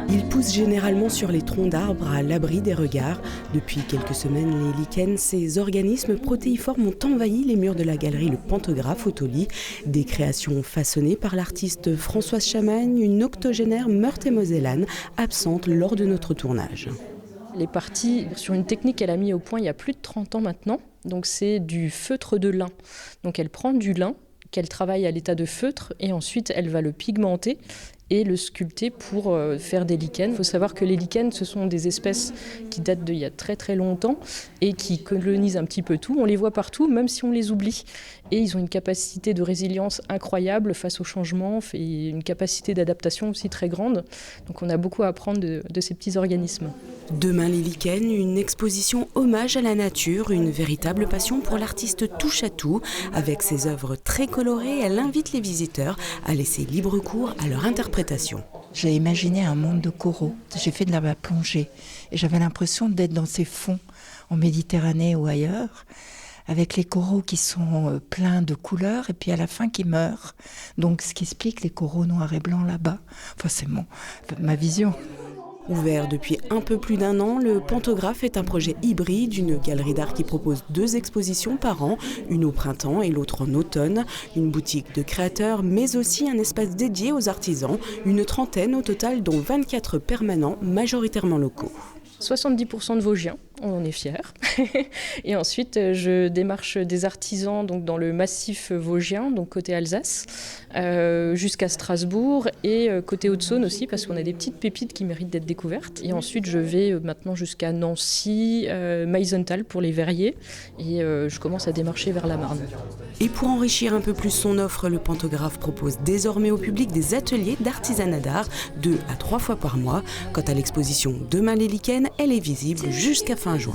Ils poussent généralement sur les troncs d'arbres à l'abri des regards. Depuis quelques semaines, les lichens, ces organismes protéiformes, ont envahi les murs de la galerie Le Pantographe au Tauly. Des créations façonnées par l'artiste Françoise Chamagne, une octogénaire meurthe-et-mosellane, absente lors de notre tournage. Elle est partie sur une technique qu'elle a mise au point il y a plus de 30 ans maintenant. Donc c'est du feutre de lin. Donc elle prend du lin qu'elle travaille à l'état de feutre et ensuite elle va le pigmenter et le sculpter pour faire des lichens. Il faut savoir que les lichens, ce sont des espèces qui datent d'il y a très très longtemps et qui colonisent un petit peu tout. On les voit partout, même si on les oublie. Et ils ont une capacité de résilience incroyable face aux changements et une capacité d'adaptation aussi très grande. Donc on a beaucoup à apprendre de ces petits organismes. Demain les lichens, une exposition hommage à la nature, une véritable passion pour l'artiste touche-à-tout. Avec ses œuvres très colorées, elle invite les visiteurs à laisser libre cours à leur interprétation. J'ai imaginé un monde de coraux. J'ai fait de la plongée et j'avais l'impression d'être dans ces fonds en Méditerranée ou ailleurs, avec les coraux qui sont pleins de couleurs et puis à la fin qui meurent. Donc ce qui explique les coraux noirs et blancs là-bas. Enfin, c'est ma vision. Ouvert depuis un peu plus d'1 an, le Pantographe est un projet hybride, une galerie d'art qui propose 2 expositions par an, une au printemps et l'autre en automne, une boutique de créateurs, mais aussi un espace dédié aux artisans, une trentaine au total, dont 24 permanents, majoritairement locaux. 70% de Vosgiens, on en est fiers. Et ensuite, je démarche des artisans donc dans le massif vosgien, donc côté Alsace, jusqu'à Strasbourg et côté Haute-Saône aussi, parce qu'on a des petites pépites qui méritent d'être découvertes. Et ensuite, je vais maintenant jusqu'à Nancy, Meisenthal pour les verriers, et je commence à démarcher vers la Marne. Et pour enrichir un peu plus son offre, le Pantographe propose désormais au public des ateliers d'artisanat d'art 2 à 3 fois par mois. Quant à l'exposition Demain les lichens, elle est visible jusqu'à fin juin.